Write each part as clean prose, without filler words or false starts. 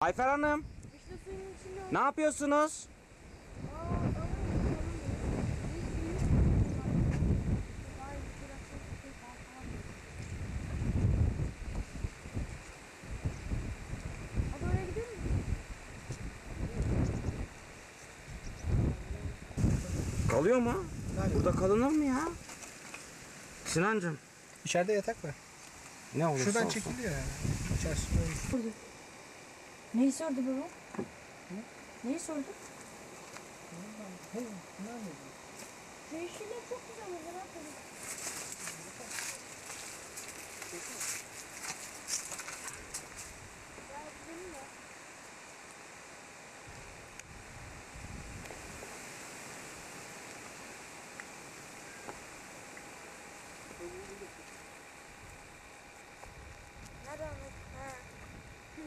Ayfer Hanım, İşte suyun içinde ne yapıyorsunuz? Hadi oraya gidelim mi? Kalıyor mu? Galiba. Burada kalınır mı ya? Sinancığım, İçeride yatak var. ne olursa Şuradan olsun. çekiliyor yani. İçerisi böyle. Neyi sordu baba? Neyi sordu? Yeşiller çok güzel ama merak ediyorum. Ya gidelim mi? Nerede Ahmet? Ha.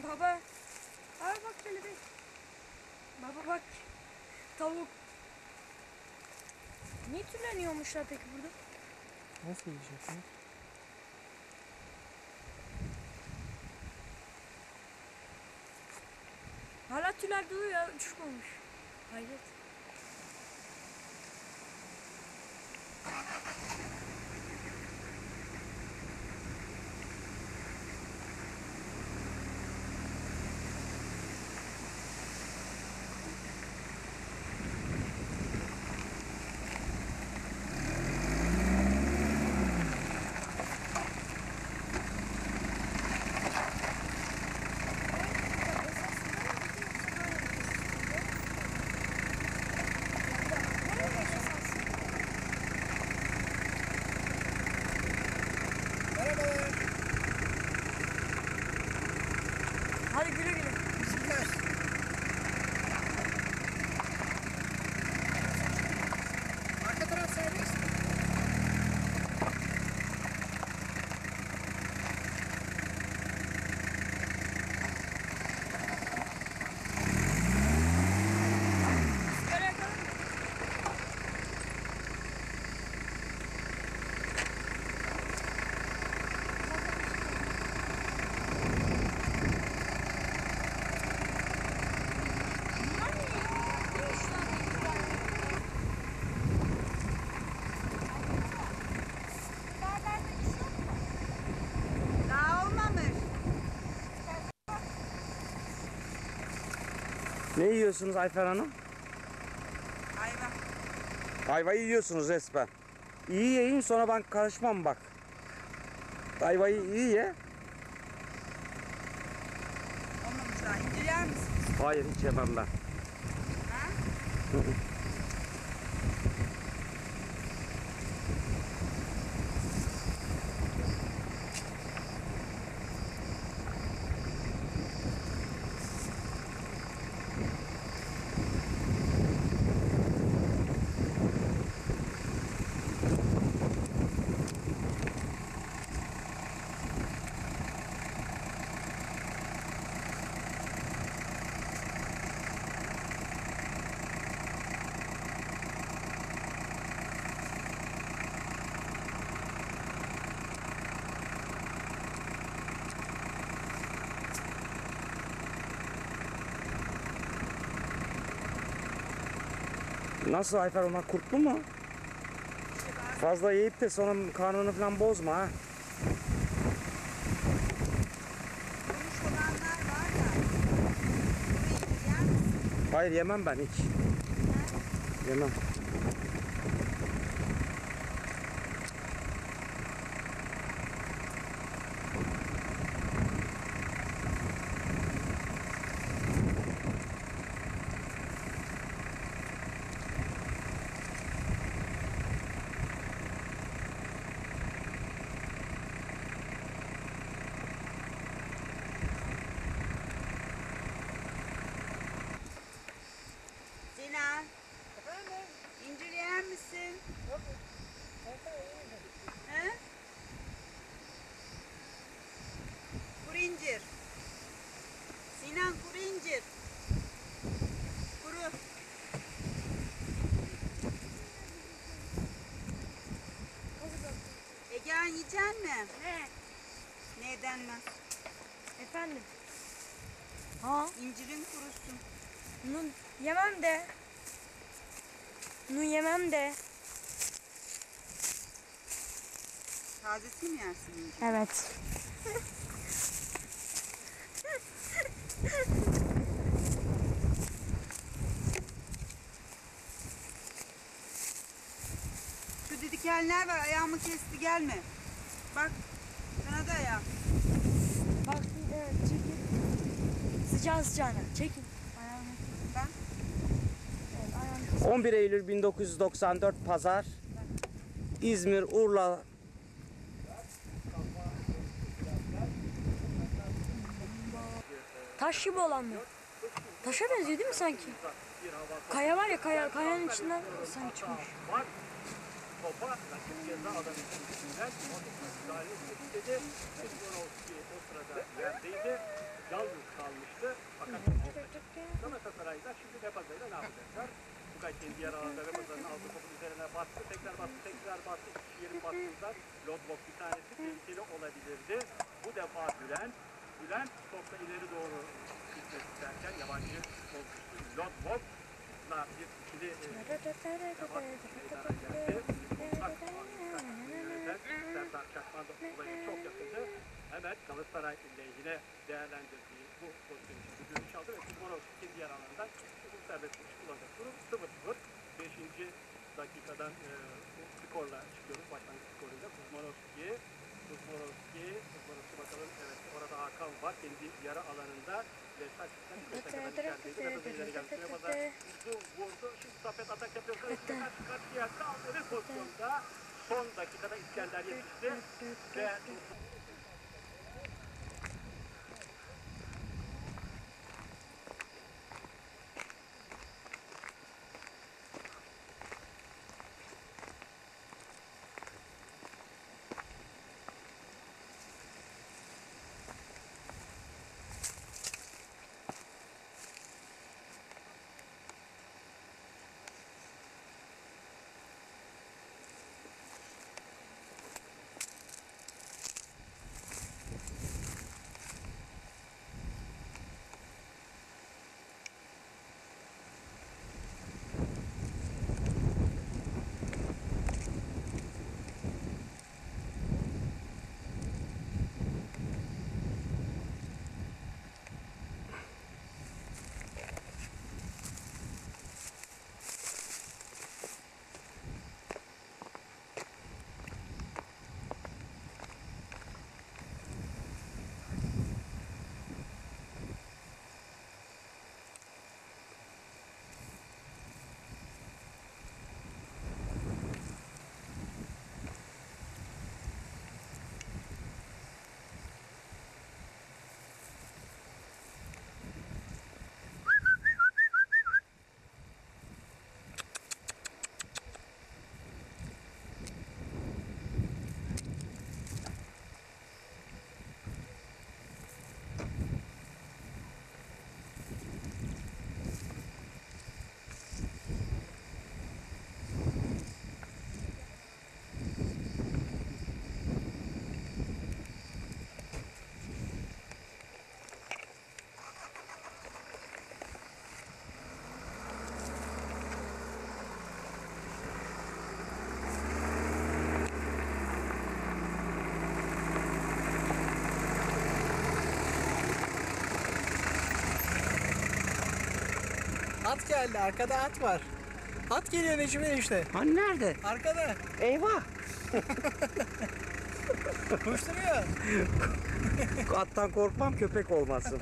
Baba. Abi bak şöyle bir. Baba bak. Tavuk. Niye tüyleniyormuşlar peki burada? Nasıl yiyecek ya? Hala tüyler duruyor ya. Uçmamış. Hayret. Merhabalar. Hadi güle güle. Bizimler. Arka taraf serbest. Sigara yakalım mı? Daha olmamış. Ne yiyorsunuz Ayfer Hanım? Ayva. Ayvayı yiyorsunuz resmen. İyi yiyin, sonra ben karışmam bak. Ayvayı iyi ye. Olmamış daha. İncir yer misin? Hayır, hiç yemem ben. Ha? Nasıl Ayfer, onlar kurtlu mu? Fazla yiyip de sonra karnını falan bozma ha. Kurumuş olanlar var da. Burayı incir yer misin? Hayır, yemem ben hiç. Yemem. Sinan. İncir yer misin? He? Kuru incir. Sinan kuru incir. Kuru. Egehan yiyecek mi? Ne? Ne denmez? Efendim? Ha. İncirin kurusun. Nun yemem de. Nun yemem de. Tazesini mi yersin incir? Evet. Şu didikenler var, ayağımı kesti, gelme. Bak, sana da ayağı. Bak evet çekin. Sıcağı sıcağına çekin. Ayağını. Ben. Evet ayağını. 11 Eylül 1994 Pazar. İzmir, Urla. Taş gibi olan mı? Taşa benziyor değil mi sanki? Kaya var ya kaya, kayanın içinden sanki çıkmış. Topa rakip ceza alanı içinden müdahale etmek istedi. Sikorovski o sırada yerdeydi. Yalnız kalmıştı. Fakat Galatasaray'da şimdi Lepaza'yla ne yapacaklar? Tugay kendi yer alanında Lepaza'nın altı topun üzerine bastı. Tekrar bastı. İki yerin bastığında Lodbok bir tanesi tehlikeli olabilirdi. Bu defa Bülent topla ileri doğru gitmek isterken yabancı olmuştu. Lodbok bir ikili Serdar Çakman da olayı çok yakındı. Hemen Galatasaray lehine değerlendirdiği bu pozisyon için düdüğünü çaldı ve Kuzmanovski kendi yer alanından bu serbest vuruş kullanacak. Durum 0-0. 5. dakikadan bu skorla çıkıyoruz. Başlangıç skoruyla Kuzmanovski bakalım. Evet orada Hakan var. Kendi yarı alanında ve saçlıktan içerideydi. Biraz ileri geldi. Vurdu. Şimdi Safet atak yapıyor. Karşıya kaldı ve pozisyonda son dakikada İskender yetişti ve At geldi. Arkada at var. At geliyor Necmi enişte. Hani nerede? Arkada. Eyvah! Koşturuyor. Attan korkmam köpek olmasın.